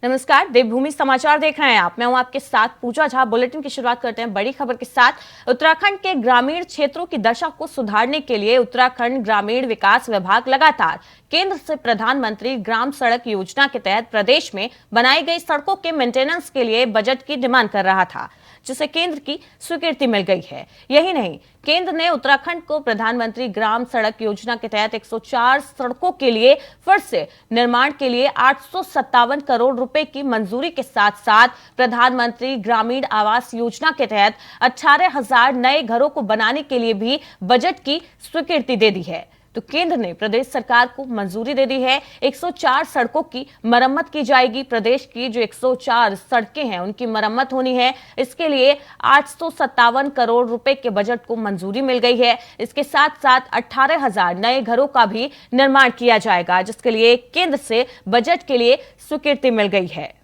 नमस्कार, देवभूमि समाचार देख रहे हैं आप। मैं हूं आपके साथ पूजा झा। बुलेटिन की शुरुआत करते हैं बड़ी खबर के साथ। उत्तराखंड के ग्रामीण क्षेत्रों की दशा को सुधारने के लिए उत्तराखंड ग्रामीण विकास विभाग लगातार केंद्र से प्रधानमंत्री ग्राम सड़क योजना के तहत प्रदेश में बनाई गई सड़कों के मेंटेनेंस के लिए बजट की डिमांड कर रहा था, जिसे केंद्र की स्वीकृति मिल गई है। यही नहीं, केंद्र ने उत्तराखंड को प्रधानमंत्री ग्राम सड़क योजना के तहत 104 सड़कों के लिए फिर से निर्माण के लिए 857 करोड़ रुपए की मंजूरी के साथ साथ प्रधानमंत्री ग्रामीण आवास योजना के तहत 18,000 नए घरों को बनाने के लिए भी बजट की स्वीकृति दे दी है। तो केंद्र ने प्रदेश सरकार को मंजूरी दे दी है। 104 सड़कों की मरम्मत की जाएगी। प्रदेश की जो 104 सड़कें हैं उनकी मरम्मत होनी है। इसके लिए 857 करोड़ रुपए के बजट को मंजूरी मिल गई है। इसके साथ साथ 18,000 नए घरों का भी निर्माण किया जाएगा, जिसके लिए केंद्र से बजट के लिए स्वीकृति मिल गई है।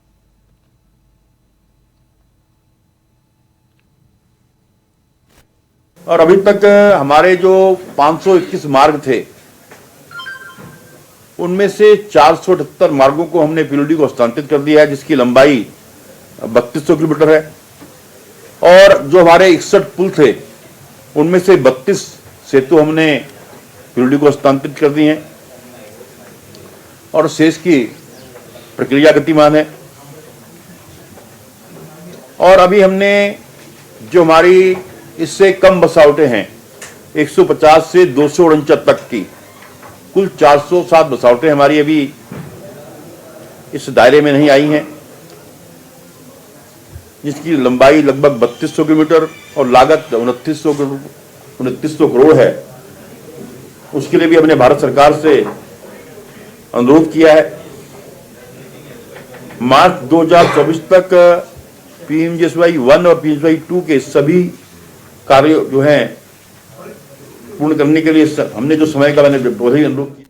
और अभी तक हमारे जो 521 मार्ग थे उनमें से 478 मार्गों को हमने पीडब्ल्यूडी को हस्तांतरित कर दिया है, जिसकी लंबाई 3200 किलोमीटर है। और जो हमारे 61 पुल थे उनमें से 32 सेतु हमने पीडब्ल्यूडी को हस्तांतरित कर दिए हैं और शेष की प्रक्रिया गतिमान है। और अभी हमने जो हमारी इससे कम बसावटें हैं 150 से 249 तक की कुल 407 बसावटें हमारी अभी इस दायरे में नहीं आई हैं, जिसकी लंबाई लगभग 3200 किलोमीटर और लागत 2900 करोड़ है। उसके लिए भी हमने भारत सरकार से अनुरोध किया है। मार्च 2024 तक पीएमजीएसवाई 1 और पीएमजीएसवाई 2 के सभी कार्य जो हैं पूर्ण करने के लिए हमने जो समय का मैंने अनुरोध किया।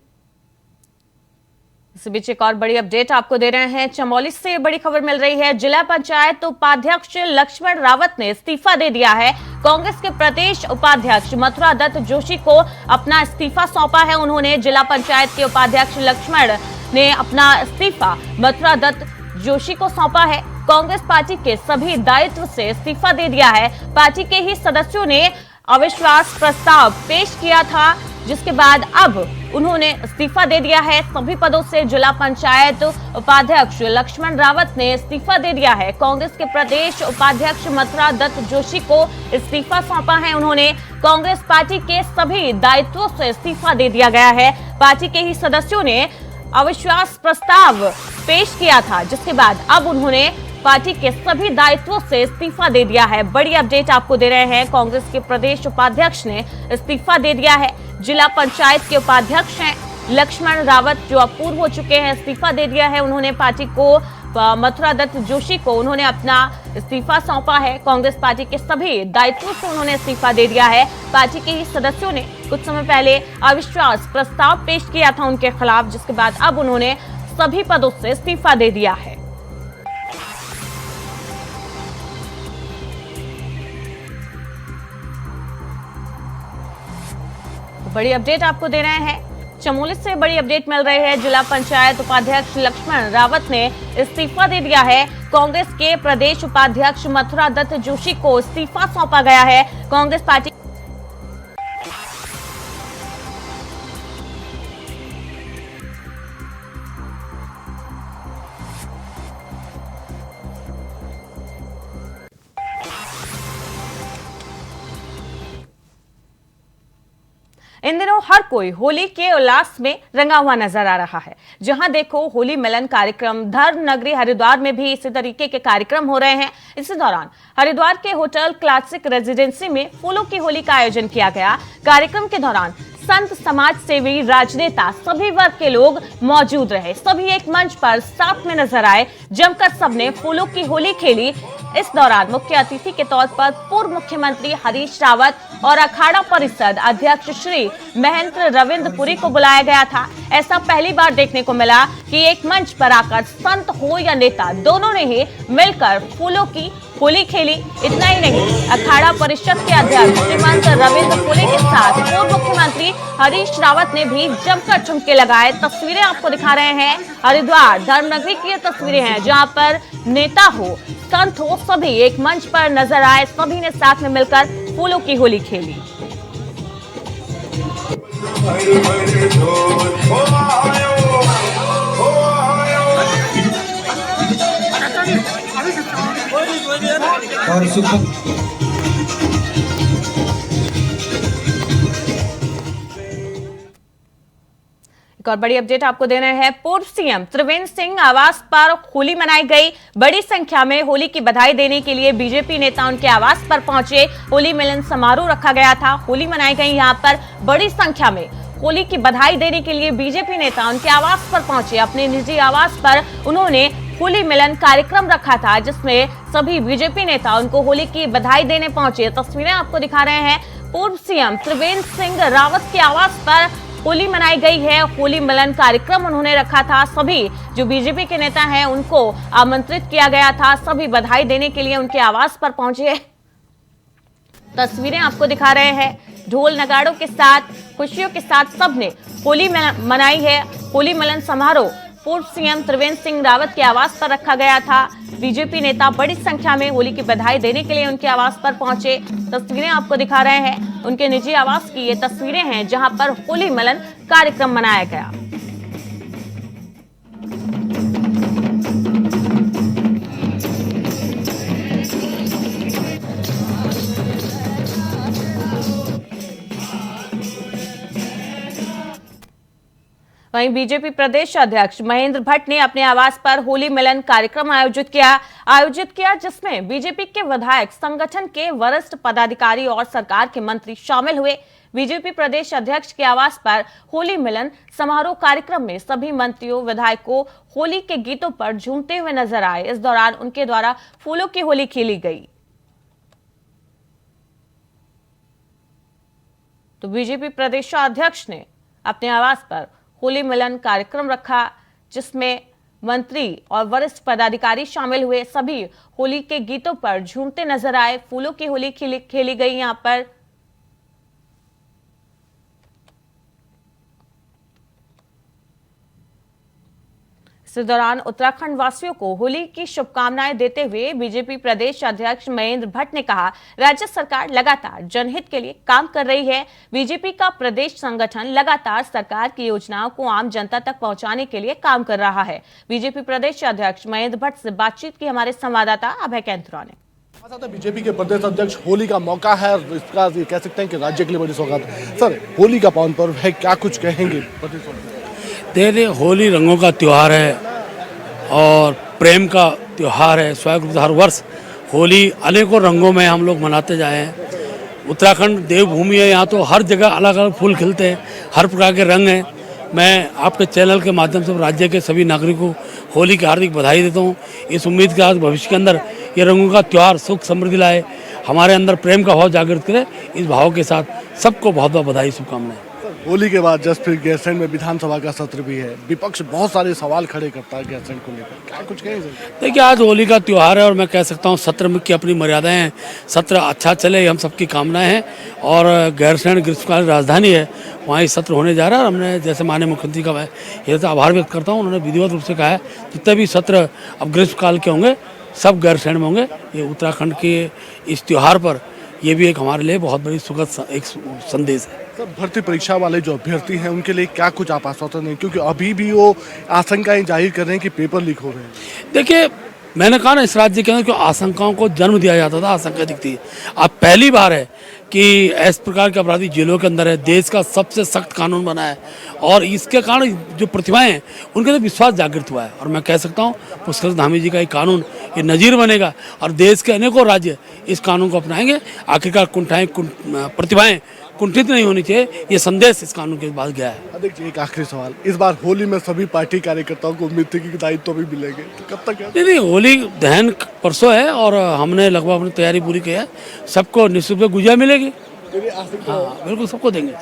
इस बीच एक और बड़ी अपडेट आपको दे रहे हैं। चमोली से बड़ी खबर मिल रही है। जिला पंचायत उपाध्यक्ष लक्ष्मण रावत ने इस्तीफा दे दिया है। कांग्रेस के प्रदेश उपाध्यक्ष मथुरा दत्त जोशी को अपना इस्तीफा सौंपा है। उन्होंने जिला पंचायत के उपाध्यक्ष लक्ष्मण ने अपना इस्तीफा मथुरा दत्त जोशी को सौंपा है। कांग्रेस पार्टी के सभी दायित्व से इस्तीफा दे दिया है। पार्टी के ही सदस्यों ने अविश्वास प्रस्ताव पेश किया था, जिसके बाद अब उन्होंने इस्तीफा दे दिया है। सभी पदों से जिला पंचायत उपाध्यक्ष लक्ष्मण रावत ने इस्तीफा दे दिया है। कांग्रेस के प्रदेश उपाध्यक्ष मथुरा दत्त जोशी को इस्तीफा सौंपा है। उन्होंने कांग्रेस पार्टी के सभी दायित्वों से इस्तीफा दे दिया गया है। पार्टी के ही सदस्यों ने अविश्वास प्रस्ताव पेश किया था, जिसके बाद अब उन्होंने पार्टी के सभी दायित्वों से इस्तीफा दे दिया है। बड़ी अपडेट आपको दे रहे हैं। कांग्रेस के प्रदेश उपाध्यक्ष ने इस्तीफा दे दिया है। जिला पंचायत के उपाध्यक्ष हैं लक्ष्मण रावत, जो अब पूर्व हो चुके हैं, इस्तीफा दे दिया है। उन्होंने पार्टी को मथुरा दत्त जोशी को उन्होंने अपना इस्तीफा सौंपा है। कांग्रेस पार्टी के सभी दायित्वों से उन्होंने इस्तीफा दे दिया है। पार्टी के ही सदस्यों ने कुछ समय पहले अविश्वास प्रस्ताव पेश किया था उनके खिलाफ, जिसके बाद अब उन्होंने सभी पदों से इस्तीफा दे दिया है। बड़ी अपडेट आपको दे रहे हैं। चमोली से बड़ी अपडेट मिल रही है। जिला पंचायत उपाध्यक्ष लक्ष्मण रावत ने इस्तीफा दे दिया है। कांग्रेस के प्रदेश उपाध्यक्ष मथुरा दत्त जोशी को इस्तीफा सौंपा गया है। कांग्रेस पार्टी इन दिनों हर कोई होली के उल्लास में रंगा हुआ नजर आ रहा है। जहां देखो होली मिलन कार्यक्रम। धर्म नगरी हरिद्वार में भी इसी तरीके के कार्यक्रम हो रहे हैं। इसी दौरान हरिद्वार के होटल क्लासिक रेजिडेंसी में फूलों की होली का आयोजन किया गया। कार्यक्रम के दौरान संत, समाज सेवी, राजनेता, सभी वर्ग के लोग मौजूद रहे। सभी एक मंच पर साथ में नजर आए। जमकर सबने फूलों की होली खेली। इस दौरान मुख्य अतिथि के तौर पर पूर्व मुख्यमंत्री हरीश रावत और अखाड़ा परिषद अध्यक्ष श्री महेंद्र रविंद्रपुरी को बुलाया गया था। ऐसा पहली बार देखने को मिला कि एक मंच पर आकर संत हो या नेता, दोनों ने ही मिलकर फूलों की होली खेली। इतना ही नहीं, अखाड़ा परिषद के अध्यक्ष श्रीमंत रविंद्रपुरी के साथ पूर्व मुख्यमंत्री हरीश रावत ने भी जमकर ठुमके लगाए। तस्वीरें आपको दिखा रहे हैं, हरिद्वार धर्मनगरी की ये तस्वीरें हैं जहां पर नेता हो, संत हो, सभी एक मंच पर नजर आए। सभी ने साथ में मिलकर फूलों की होली खेली। और एक और बड़ी अपडेट आपको दे रहे हैं। पूर्व सीएम त्रिवेंद्र सिंह आवास पर होली मनाई गई। बड़ी संख्या में होली की बधाई देने के लिए बीजेपी नेता उनके आवास पर पहुंचे। होली मिलन समारोह रखा गया था, होली मनाई गई। यहां पर बड़ी संख्या में होली की बधाई देने के लिए बीजेपी नेता उनके आवास पर पहुंचे। अपने निजी आवास पर उन्होंने होली मिलन कार्यक्रम रखा था, जिसमें सभी बीजेपी नेता उनको होली की बधाई देने पहुंचे। तस्वीरें आपको दिखा रहे हैं। पूर्व सीएम त्रिवेंद्र सिंह रावत के आवास पर होली मनाई गई है। होली मिलन कार्यक्रम उन्होंने रखा था। सभी जो बीजेपी के नेता हैं उनको आमंत्रित किया गया था। सभी बधाई देने के लिए उनके आवास पर पहुंचे। तस्वीरें आपको दिखा रहे हैं। ढोल नगाड़ों के साथ, खुशियों के साथ सबने होली मनाई है। होली मिलन समारोह पूर्व सीएम त्रिवेंद्र सिंह रावत के आवास पर रखा गया था। बीजेपी नेता बड़ी संख्या में होली की बधाई देने के लिए उनके आवास पर पहुंचे। तस्वीरें आपको दिखा रहे हैं। उनके निजी आवास की ये तस्वीरें हैं जहां पर होली मिलन कार्यक्रम मनाया गया। वहीं बीजेपी प्रदेश अध्यक्ष महेंद्र भट्ट ने अपने आवास पर होली मिलन कार्यक्रम आयोजित किया जिसमें बीजेपी के विधायक, संगठन के वरिष्ठ पदाधिकारी और सरकार के मंत्री शामिल हुए। बीजेपी प्रदेश अध्यक्ष के आवास पर होली मिलन समारोह कार्यक्रम में सभी मंत्रियों, विधायकों होली के गीतों पर झूमते हुए नजर आए। इस दौरान उनके द्वारा फूलों की होली खेली गई। तो बीजेपी प्रदेश अध्यक्ष ने अपने आवास पर होली मिलन कार्यक्रम रखा, जिसमें मंत्री और वरिष्ठ पदाधिकारी शामिल हुए। सभी होली के गीतों पर झूमते नजर आए। फूलों की होली खेली गई। यहां पर इस दौरान उत्तराखंड वासियों को होली की शुभकामनाएं देते हुए बीजेपी प्रदेश अध्यक्ष महेंद्र भट्ट ने कहा, राज्य सरकार लगातार जनहित के लिए काम कर रही है। बीजेपी का प्रदेश संगठन लगातार सरकार की योजनाओं को आम जनता तक पहुंचाने के लिए काम कर रहा है। बीजेपी प्रदेश अध्यक्ष महेंद्र भट्ट से बातचीत की हमारे संवाददाता अभय कैंथुरा ने। बीजेपी के प्रदेश अध्यक्ष, होली का मौका है, इसका ये कह सकते हैं कि राज्य के लिए बड़ी सौगात है। सर, होली का पावन पर्व है, क्या कुछ कहेंगे? देखिए, होली रंगों का त्यौहार है और प्रेम का त्यौहार है। स्वाभाविक रूप से हर वर्ष होली अनेकों रंगों में हम लोग मनाते जाए हैं। उत्तराखंड देवभूमि है, यहाँ तो हर जगह अलग अलग फूल खिलते हैं, हर प्रकार के रंग हैं। मैं आपके चैनल के माध्यम से राज्य के सभी नागरिकों को होली की हार्दिक बधाई देता हूँ। इस उम्मीद के साथ भविष्य के अंदर ये रंगों का त्यौहार सुख समृद्धि लाए, हमारे अंदर प्रेम का भाव जागृत करे। इस भाव के साथ सबको बहुत बहुत बधाई, शुभकामनाएं। होली के बाद जस्ट फिर गैरसैंण में विधानसभा का सत्र भी है। विपक्ष बहुत सारे सवाल खड़े करता है गैरसैंण को लेकर, क्या कुछ कहें सर? देखिए, आज होली का त्यौहार है और मैं कह सकता हूँ सत्र की अपनी मर्यादाएं हैं। सत्र अच्छा चले, हम सबकी कामनाएं हैं। और गैरसैंण ग्रीष्मकालीन राजधानी है, वहाँ ही सत्र होने जा रहा है। और हमने जैसे माननीय मुख्यमंत्री का मैं ये तो आभार व्यक्त करता हूँ, उन्होंने विधिवत रूप से कहा है जितने भी सत्र अब ग्रीष्मकाल के होंगे सब गैरसैंण में होंगे। ये उत्तराखंड के इस त्यौहार पर ये भी एक हमारे लिए बहुत बड़ी सुखद एक संदेश है। सर, भर्ती परीक्षा वाले जो अभ्यर्थी हैं उनके लिए क्या कुछ आप आश्वासन दें, क्योंकि अभी भी वो आशंकाएं जाहिर कर रहे हैं कि पेपर लीक हो रहे हैं? देखिए, मैंने कहा ना, इस राज्य के अंदर आशंकाओं को जन्म दिया जाता था, आशंका दिखती है। अब पहली बार है कि इस प्रकार के अपराधी जेलों के अंदर है। देश का सबसे सख्त कानून बना है और इसके कारण जो प्रतिभाएं हैं उनके अंदर विश्वास जागृत हुआ है। और मैं कह सकता हूँ पुष्कर धामी जी का ये कानून ये नज़ीर बनेगा और देश के अनेकों राज्य इस कानून को अपनाएंगे। आखिरकार प्रतिभाएं कुंठित नहीं होनी चाहिए, ये संदेश इस कानून के बाद गया है। अध्यक्ष जी, एक आखिरी सवाल, इस बार होली में सभी पार्टी कार्यकर्ताओं को उम्मीद थी कि दायित्व भी मिलेंगे, तो कब तक है? नहीं, होली दहन परसों है और हमने लगभग अपनी तैयारी पूरी की है। सबको निःशुल्क गुजिया मिलेगी। हाँ, बिल्कुल सबको देंगे।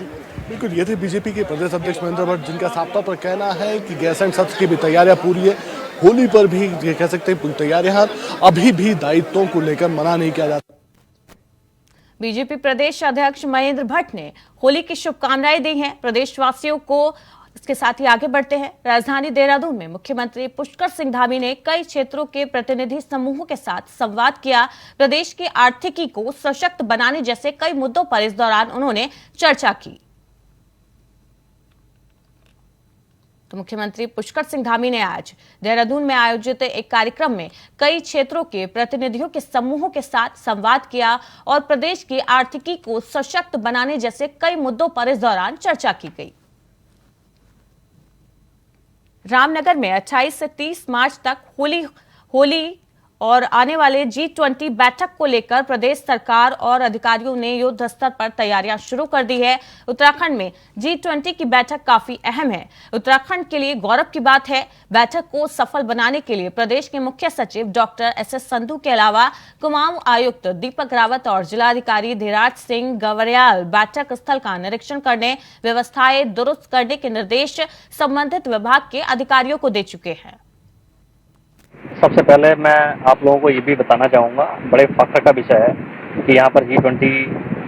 बिल्कुल, ये थे बीजेपी के प्रदेश अध्यक्ष महेंद्र भट्ट, जिनका साफ तौर पर कहना है कि गैसेंट सत्र की भी तैयारियां पूरी है। होली पर भी ये कह सकते हैं पूरी तैयारियां, अभी भी दायित्वों को लेकर मना नहीं किया जाता। बीजेपी प्रदेश अध्यक्ष महेंद्र भट्ट ने होली की शुभकामनाएं दी हैं प्रदेशवासियों को। इसके साथ ही आगे बढ़ते हैं। राजधानी देहरादून में मुख्यमंत्री पुष्कर सिंह धामी ने कई क्षेत्रों के प्रतिनिधि समूहों के साथ संवाद किया। प्रदेश की आर्थिकी को सशक्त बनाने जैसे कई मुद्दों पर इस दौरान उन्होंने चर्चा की। तो मुख्यमंत्री पुष्कर सिंह धामी ने आज देहरादून में आयोजित एक कार्यक्रम में कई क्षेत्रों के प्रतिनिधियों के समूहों के साथ संवाद किया और प्रदेश की आर्थिकी को सशक्त बनाने जैसे कई मुद्दों पर इस दौरान चर्चा की गई। रामनगर में 28 से 30 मार्च तक होली और आने वाले G20 बैठक को लेकर प्रदेश सरकार और अधिकारियों ने युद्ध स्तर पर तैयारियां शुरू कर दी है। उत्तराखंड में G20 की बैठक काफी अहम है। उत्तराखंड के लिए गौरव की बात है। बैठक को सफल बनाने के लिए प्रदेश के मुख्य सचिव डॉक्टर SS संधू के अलावा कुमाऊं आयुक्त दीपक रावत और जिलाधिकारी धीराज सिंह गवरियाल बैठक स्थल का निरीक्षण करने, व्यवस्थाएं दुरुस्त करने के निर्देश संबंधित विभाग के अधिकारियों को दे चुके हैं। सबसे पहले मैं आप लोगों को ये भी बताना चाहूँगा, बड़े फख्र का विषय है कि यहाँ पर G20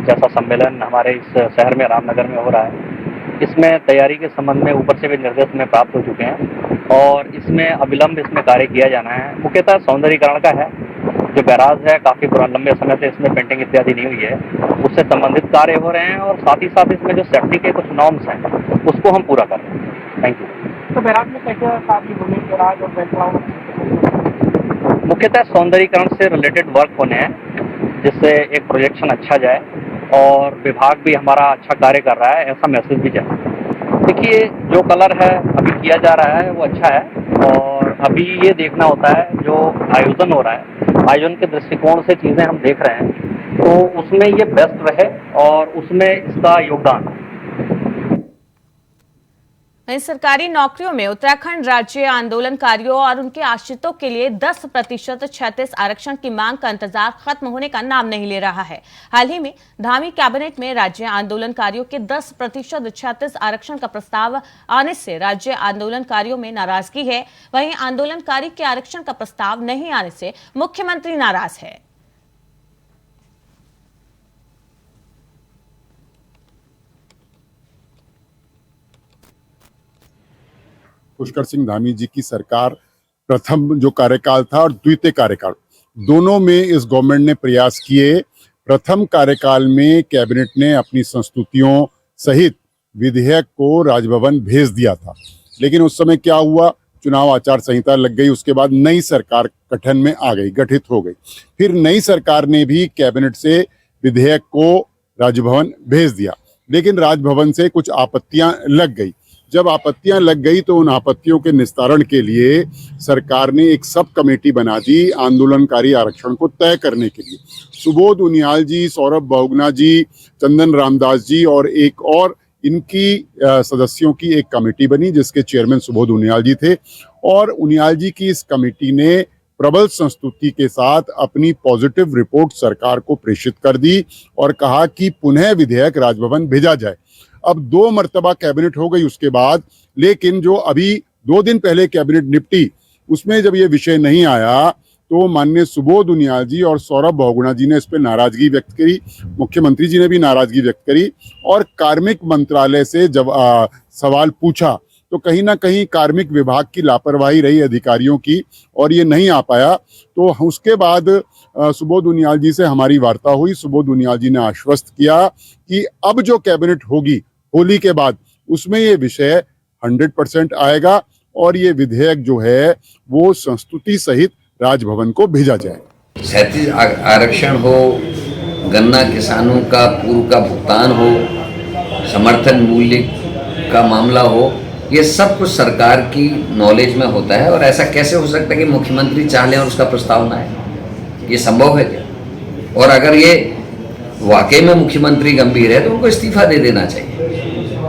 जैसा सम्मेलन हमारे इस शहर में रामनगर में हो रहा है। इसमें तैयारी के संबंध में ऊपर से भी निर्देश में प्राप्त हो चुके हैं और इसमें अविलंब इसमें कार्य किया जाना है। मुख्यतः सौंदर्यीकरण का है। जो बैराज है काफ़ी पुराने लंबे समय से इसमें पेंटिंग इत्यादि नहीं हुई है, उससे संबंधित कार्य हो रहे हैं और साथ ही साथ इसमें जो सेफ्टी के कुछ नॉर्म्स हैं उसको हम पूरा कर रहे हैं। Thank you. तो बैराज में कैसे काफी भूमि बैराज और बैकग्राउंड मुख्यतः सौंदर्यीकरण से रिलेटेड वर्क होने हैं, जिससे एक प्रोजेक्शन अच्छा जाए और विभाग भी हमारा अच्छा कार्य कर रहा है, ऐसा मैसेज भी जाए। देखिए, जो कलर है अभी किया जा रहा है वो अच्छा है और अभी ये देखना होता है जो आयोजन हो रहा है, आयोजन के दृष्टिकोण से चीज़ें हम देख रहे हैं तो उसमें ये बेस्ट रहे और उसमें इसका योगदान। वहीं सरकारी नौकरियों में उत्तराखंड राज्य आंदोलनकारियों और उनके आश्रितों के लिए 10% 36 आरक्षण की मांग का इंतजार खत्म होने का नाम नहीं ले रहा है। हाल ही में धामी कैबिनेट में राज्य आंदोलनकारियों के 10% 36 आरक्षण का प्रस्ताव आने से राज्य आंदोलनकारियों में नाराजगी है। वहीं आंदोलनकारी के आरक्षण का प्रस्ताव नहीं आने से मुख्यमंत्री नाराज है। पुष्कर सिंह धामी जी की सरकार प्रथम जो कार्यकाल था और द्वितीय कार्यकाल दोनों में इस गवर्नमेंट ने प्रयास किए। प्रथम कार्यकाल में कैबिनेट ने अपनी संस्तुतियों सहित विधेयक को राजभवन भेज दिया था, लेकिन उस समय क्या हुआ, चुनाव आचार संहिता लग गई। उसके बाद नई सरकार गठन में आ गई, गठित हो गई। फिर नई सरकार ने भी कैबिनेट से विधेयक को राजभवन भेज दिया, लेकिन राजभवन से कुछ आपत्तियां लग गई। जब आपत्तियां लग गई तो उन आपत्तियों के निस्तारण के लिए सरकार ने एक सब कमेटी बना दी आंदोलनकारी आरक्षण को तय करने के लिए। सुबोध उनियाल जी, सौरभ बहुगुणा जी, चंदन रामदास जी और एक और इनकी सदस्यों की एक कमेटी बनी जिसके चेयरमैन सुबोध उनियाल जी थे और उनियाल जी की इस कमेटी ने प्रबल संस्तुति के साथ अपनी पॉजिटिव रिपोर्ट सरकार को प्रेषित कर दी और कहा कि पुनः विधेयक राजभवन भेजा जाए। अब 2 मर्तबा कैबिनेट हो गई उसके बाद, लेकिन जो अभी 2 दिन पहले कैबिनेट निपटी उसमें जब ये विषय नहीं आया तो माननीय सुबोध उनियाल जी और सौरभ बहुगुणा जी ने इस पर नाराजगी व्यक्त करी, मुख्यमंत्री जी ने भी नाराजगी व्यक्त करी और कार्मिक मंत्रालय से जब सवाल पूछा तो कहीं ना कहीं कार्मिक विभाग की लापरवाही रही अधिकारियों की और ये नहीं आ पाया। तो उसके बाद सुबोध उनियाल जी से हमारी वार्ता हुई। सुबोध उनियाल जी ने आश्वस्त किया कि अब जो कैबिनेट होगी होली के बाद उसमें ये विषय 100% आएगा और ये विधेयक जो है वो संस्तुति सहित राजभवन को भेजा जाए। 37 आरक्षण हो, गन्ना किसानों का पूर्व का भुगतान हो, समर्थन मूल्य का मामला हो, ये सब कुछ सरकार की नॉलेज में होता है और ऐसा कैसे हो सकता है कि मुख्यमंत्री चाह लें और उसका प्रस्ताव ना आए? ये संभव है क्या? और अगर ये वाकई में मुख्यमंत्री गंभीर है तो उनको इस्तीफा दे देना चाहिए।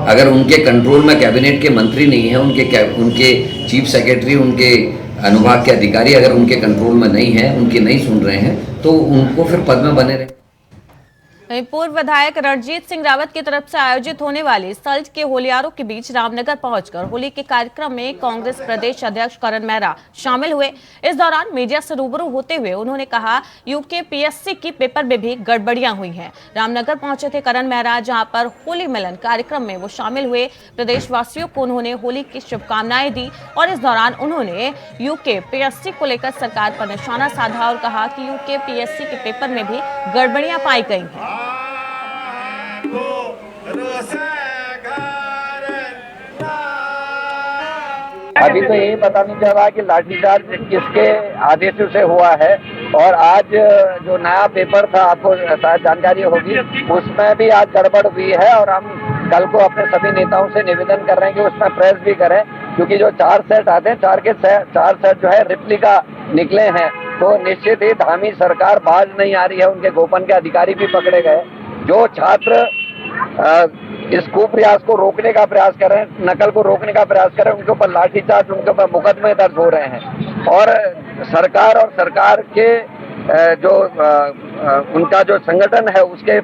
अगर उनके कंट्रोल में कैबिनेट के मंत्री नहीं है, उनके चीफ सेक्रेटरी, उनके अनुभाग के अधिकारी अगर उनके कंट्रोल में नहीं है, उनकी नहीं सुन रहे हैं, तो उनको फिर पद में बने रहे। वहीं पूर्व विधायक रणजीत सिंह रावत की तरफ से आयोजित होने वाली सल्ट के होलियारों के बीच रामनगर पहुंचकर होली के कार्यक्रम में कांग्रेस प्रदेश अध्यक्ष करण मेहरा शामिल हुए। इस दौरान मीडिया से रूबरू होते हुए उन्होंने कहा यूकेपीएससी की पेपर में भी गड़बड़ियां हुई हैं। रामनगर पहुंचे थे करण मेहरा, जहां पर होली मिलन कार्यक्रम में वो शामिल हुए। प्रदेशवासियों को उन्होंने होली की शुभकामनाएं दी और इस दौरान उन्होंने यूकेपीएससी को लेकर सरकार पर निशाना साधा और कहा कि यूकेपीएससी के पेपर में भी गड़बड़ियां पाई गई हैं। अभी तो यही पता नहीं चल रहा कि लाठीचार्ज किसके आदेशों से हुआ है। और आज जो नया पेपर था, आपको शायद जानकारी होगी, उसमें भी आज गड़बड़ हुई है। और हम कल को अपने सभी नेताओं से निवेदन कर रहे हैं कि उसमें प्रेस भी करें, क्योंकि जो 4 सेट आते हैं, 4 सेट जो है रिप्लिका निकले हैं। तो निश्चित ही धामी सरकार बाज नहीं आ रही है। उनके गोपन के अधिकारी भी पकड़े गए। जो छात्र इस कुप्रयास को रोकने का प्रयास कर रहे हैं, नकल को रोकने का प्रयास कर रहे हैं, उनके ऊपर लाठीचार्ज, उनके ऊपर मुकदमे दर्ज हो रहे हैं। और सरकार के जो उनका जो संगठन है, उसके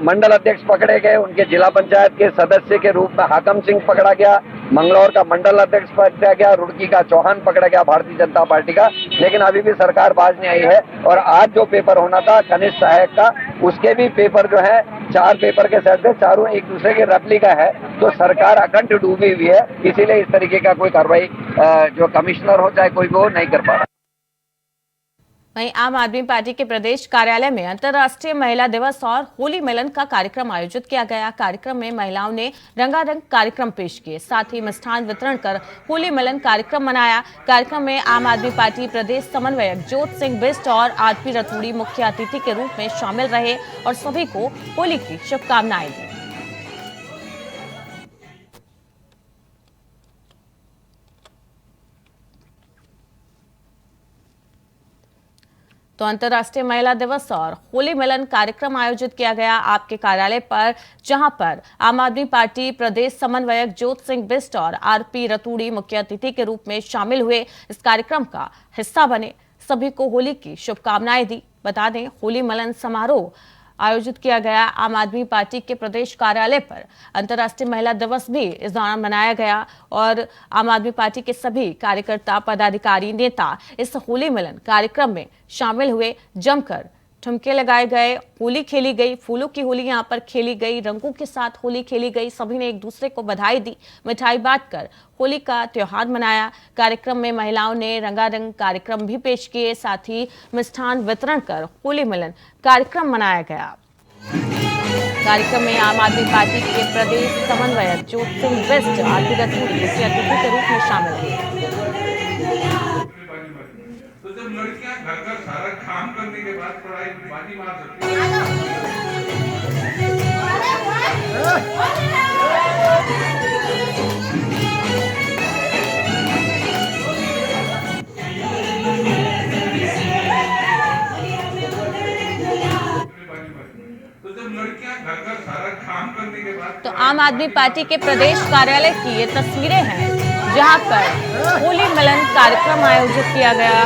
मंडल अध्यक्ष पकड़े गए, उनके जिला पंचायत के सदस्य के रूप में हाकम सिंह पकड़ा गया, मंगलौर का मंडल अध्यक्ष पकड़ा गया, रुड़की का चौहान पकड़ा गया भारतीय जनता पार्टी का। लेकिन अभी भी सरकार बाज नहीं आई है। और आज जो पेपर होना था कनिष्ठ सहायक का, उसके भी पेपर जो है 4 पेपर के सेट थे, चारों एक दूसरे के रेप्लिका है। तो सरकार अखंड डूबी हुई है, इसीलिए इस तरीके का कोई कार्रवाई जो कमिश्नर हो चाहे कोई भी हो नहीं कर पा रहा। वहीं आम आदमी पार्टी के प्रदेश कार्यालय में अंतर्राष्ट्रीय महिला दिवस और होली मिलन का कार्यक्रम आयोजित किया गया। कार्यक्रम में महिलाओं ने रंगारंग कार्यक्रम पेश किए, साथ ही मिष्ठान वितरण कर होली मिलन कार्यक्रम मनाया। कार्यक्रम में आम आदमी पार्टी प्रदेश समन्वयक ज्योत सिंह बिष्ट और आरपी रतूड़ी मुख्य अतिथि के रूप में शामिल रहे और सभी को होली की शुभकामनाएं दी। तो अंतर्राष्ट्रीय महिला दिवस और होली मिलन कार्यक्रम आयोजित किया गया आपके कार्यालय पर, जहां पर आम आदमी पार्टी प्रदेश समन्वयक ज्योत सिंह बिष्ट और आरपी रतूड़ी मुख्य अतिथि के रूप में शामिल हुए, इस कार्यक्रम का हिस्सा बने, सभी को होली की शुभकामनाएं दी। बता दें, होली मिलन समारोह आयोजित किया गया आम आदमी पार्टी के प्रदेश कार्यालय पर। अंतर्राष्ट्रीय महिला दिवस भी इस दौरान मनाया गया और आम आदमी पार्टी के सभी कार्यकर्ता, पदाधिकारी, नेता इस होली मिलन कार्यक्रम में शामिल हुए। जमकर ठुमके लगाए गए, होली खेली गई, फूलों की होली यहाँ पर खेली गई, रंगों के साथ होली खेली गई। सभी ने एक दूसरे को बधाई दी, मिठाई बांटकर होली का त्योहार मनाया। कार्यक्रम में महिलाओं ने रंगारंग कार्यक्रम भी पेश किए, साथ ही मिष्ठान वितरण कर होली मिलन कार्यक्रम मनाया गया। कार्यक्रम में आम आदमी पार्टी के प्रदेश समन्वयक ज्योत सिंह बिष्ट, आरपी रतूड़ी मुख्य अतिथि के रूप में शामिल हुए। तो जब लड़कियां घर का सारा काम करने के बाद पढ़ाई बाजी मार सकती हैं। तो जब लड़कियां घर का सारा काम करने के बाद, तो आम आदमी पार्टी के प्रदेश कार्यालय की ये तस्वीरें हैं, जहां पर होली मिलन कार्यक्रम आयोजित किया गया।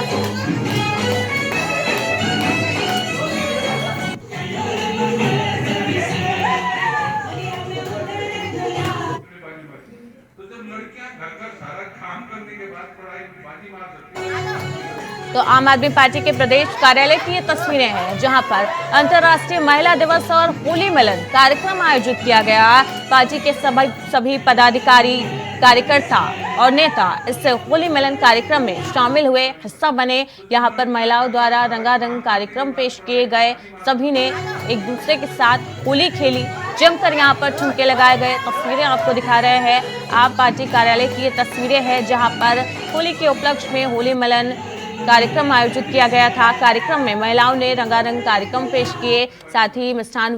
तो आम आदमी पार्टी के प्रदेश कार्यालय की ये तस्वीरें हैं, जहां पर अंतर्राष्ट्रीय महिला दिवस और होली मिलन कार्यक्रम आयोजित किया गया। पार्टी के सभी पदाधिकारी, कार्यकर्ता और नेता इस होली मिलन कार्यक्रम में शामिल हुए, हिस्सा बने। यहां पर महिलाओं द्वारा रंगारंग कार्यक्रम पेश किए गए, सभी ने एक दूसरे के साथ होली खेली, जमकर यहां पर ठुमके लगाए गए। तस्वीरें आपको दिखा रहे हैं, आप पार्टी कार्यालय की ये तस्वीरें हैं, जहां पर होली के उपलक्ष्य में होली मिलन कार्यक्रम आयोजित किया गया था। कार्यक्रम में महिलाओं ने रंगारंग कार्यक्रम पेश किए, साथ ही मिष्ठान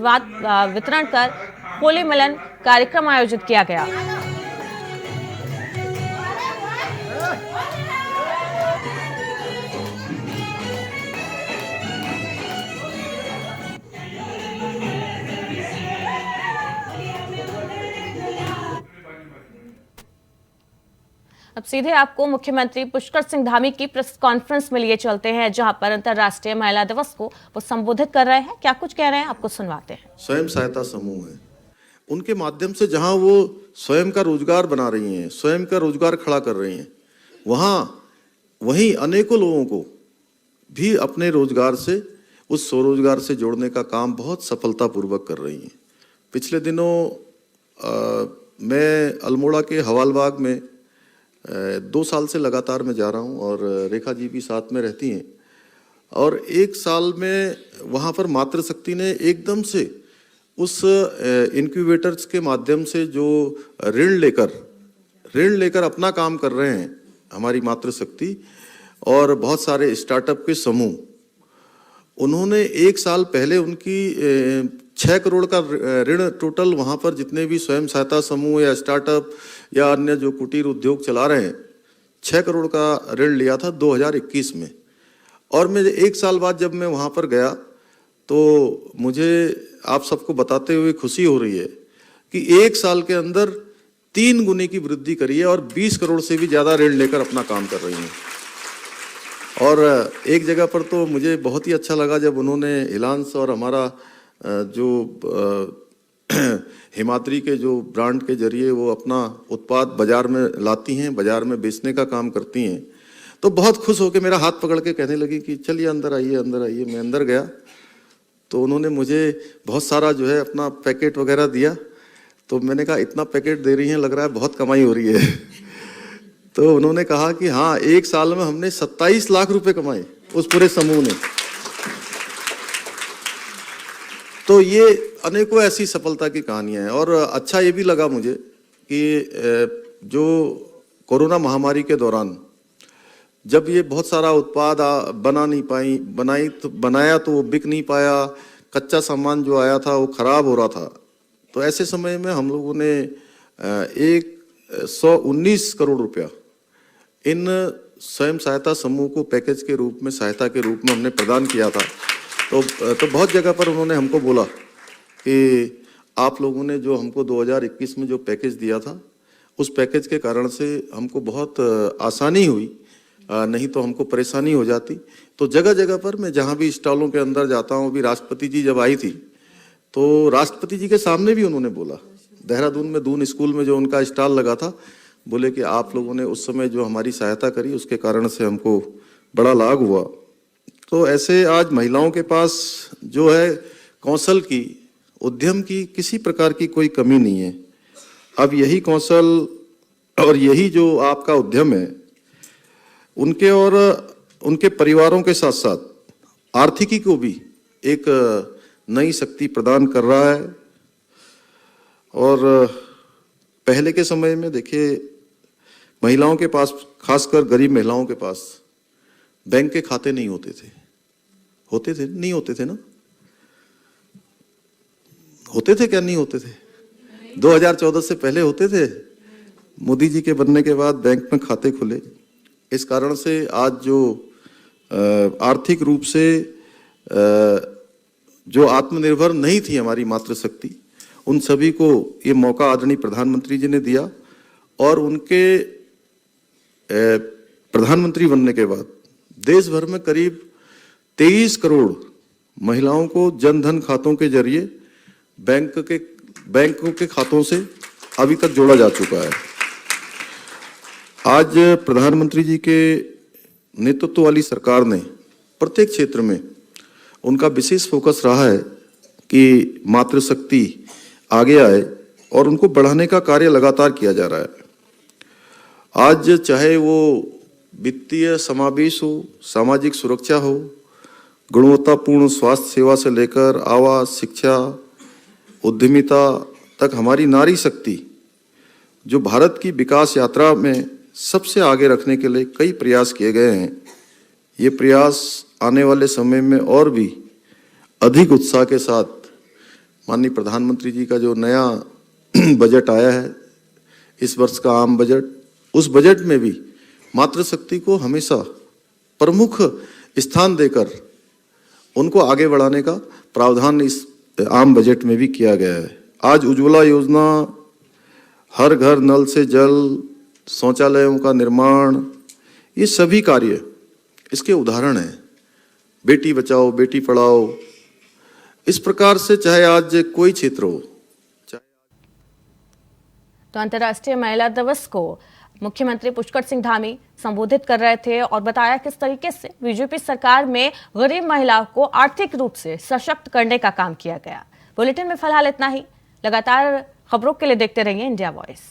वितरण कर होली मिलन कार्यक्रम आयोजित किया गया। सीधे आपको मुख्यमंत्री पुष्कर सिंह धामी की प्रेस कॉन्फ्रेंस में लिए चलते हैं, जहां पर अंतर्राष्ट्रीय महिला दिवस को वो संबोधित कर रहे हैं। क्या कुछ कह रहे हैं आपको सुनवाते हैं। स्वयं सहायता समूह है, उनके माध्यम से जहां वो स्वयं का रोजगार बना रही हैं, स्वयं का रोजगार खड़ा कर रही हैं, वहीं अनेकों लोगों को भी अपने रोजगार से, उस स्वरोजगार से जोड़ने का काम बहुत सफलतापूर्वक कर रही हैं। पिछले दिनों मैं अल्मोड़ा के हवालबाग में 2 साल से लगातार मैं जा रहा हूं और रेखा जी भी साथ में रहती हैं, और 1 साल में वहां पर मातृशक्ति ने एकदम से उस इनक्यूबेटर्स के माध्यम से जो ऋण लेकर अपना काम कर रहे हैं हमारी मातृशक्ति और बहुत सारे स्टार्टअप के समूह, उन्होंने 1 साल पहले उनकी 6 करोड़ का ऋण टोटल वहां पर जितने भी स्वयं सहायता समूह या स्टार्टअप या अन्य जो कुटीर उद्योग चला रहे हैं, 6 करोड़ का ऋण लिया था 2021 में। और मैं 1 साल बाद जब मैं वहां पर गया तो मुझे आप सबको बताते हुए खुशी हो रही है कि 1 साल के अंदर 3 गुने की वृद्धि करी है और 20 करोड़ से भी ज्यादा ऋण लेकर अपना काम कर रही हैं। और एक जगह पर तो मुझे बहुत ही अच्छा लगा जब उन्होंने हिलांस और हमारा जो हिमाद्री के जो ब्रांड के जरिए वो अपना उत्पाद बाजार में लाती हैं, बाजार में बेचने का काम करती हैं, तो बहुत खुश होकर मेरा हाथ पकड़ के कहने लगी कि चलिए अंदर आइए, अंदर आइए। मैं अंदर गया तो उन्होंने मुझे बहुत सारा जो है अपना पैकेट वगैरह दिया, तो मैंने कहा इतना पैकेट दे रही हैं, लग रहा है बहुत कमाई हो रही है। तो उन्होंने कहा कि हाँ, 1 साल में हमने 27 लाख रुपए कमाए उस पूरे समूह ने। तो ये अनेकों ऐसी सफलता की कहानियां हैं। और अच्छा ये भी लगा मुझे कि जो कोरोना महामारी के दौरान जब ये बहुत सारा उत्पाद बनाया तो वो बिक नहीं पाया, कच्चा सामान जो आया था वो खराब हो रहा था, तो ऐसे समय में हम लोगों ने 119 करोड़ रुपया इन स्वयं सहायता समूह को पैकेज के रूप में, सहायता के रूप में हमने प्रदान किया था। तो बहुत जगह पर उन्होंने हमको बोला कि आप लोगों ने जो हमको 2021 में जो पैकेज दिया था, उस पैकेज के कारण से हमको बहुत आसानी हुई, नहीं तो हमको परेशानी हो जाती। तो जगह जगह पर मैं जहाँ भी स्टॉलों के अंदर जाता हूँ, अभी राष्ट्रपति जी जब आई थी तो राष्ट्रपति जी के सामने भी उन्होंने बोला, देहरादून में दून स्कूल में जो उनका स्टॉल लगा था, बोले कि आप लोगों ने उस समय जो हमारी सहायता करी उसके कारण से हमको बड़ा लाभ हुआ। तो ऐसे आज महिलाओं के पास जो है कौशल की, उद्यम की किसी प्रकार की कोई कमी नहीं है। अब यही कौशल और यही जो आपका उद्यम है, उनके और उनके परिवारों के साथ साथ आर्थिकी को भी एक नई शक्ति प्रदान कर रहा है। और पहले के समय में देखिए, महिलाओं के पास, खासकर गरीब महिलाओं के पास बैंक के खाते नहीं होते थे। नहीं होते थे ना? होते थे क्या? नहीं होते थे। 2014 से पहले होते थे। मोदी जी के बनने के बाद बैंक में खाते खुले। इस कारण से आज जो आर्थिक रूप से जो आत्मनिर्भर नहीं थी हमारी मातृशक्ति, उन सभी को ये मौका आदरणीय प्रधानमंत्री जी ने दिया। और उनके प्रधानमंत्री बनने के बाद देश भर में करीब 23 करोड़ महिलाओं को जनधन खातों के जरिए बैंकों के खातों से अभी तक जोड़ा जा चुका है। आज प्रधानमंत्री जी के नेतृत्व वाली सरकार ने प्रत्येक क्षेत्र में उनका विशेष फोकस रहा है कि मातृशक्ति आगे आए और उनको बढ़ाने का कार्य लगातार किया जा रहा है। आज चाहे वो वित्तीय समावेश हो, सामाजिक सुरक्षा हो, गुणवत्तापूर्ण स्वास्थ्य सेवा से लेकर आवास, शिक्षा, उद्यमिता तक हमारी नारी शक्ति जो भारत की विकास यात्रा में सबसे आगे रखने के लिए कई प्रयास किए गए हैं। ये प्रयास आने वाले समय में और भी अधिक उत्साह के साथ माननीय प्रधानमंत्री जी का जो नया बजट आया है, इस वर्ष का आम बजट, उस बजट में भी मातृशक्ति को हमेशा प्रमुख स्थान देकर उनको आगे बढ़ाने का प्रावधान इस आम बजट में भी किया गया है। आज उज्ज्वला योजना, हर घर नल से जल, शौचालयों का निर्माण, ये सभी कार्य इसके उदाहरण हैं। बेटी बचाओ बेटी पढ़ाओ, इस प्रकार से चाहे आज कोई क्षेत्र हो। तो अंतर्राष्ट्रीय महिला दिवस को मुख्यमंत्री पुष्कर सिंह धामी संबोधित कर रहे थे और बताया किस तरीके से बीजेपी सरकार में गरीब महिलाओं को आर्थिक रूप से सशक्त करने का काम किया गया। बुलेटिन में फिलहाल इतना ही। लगातार खबरों के लिए देखते रहिए इंडिया वॉइस।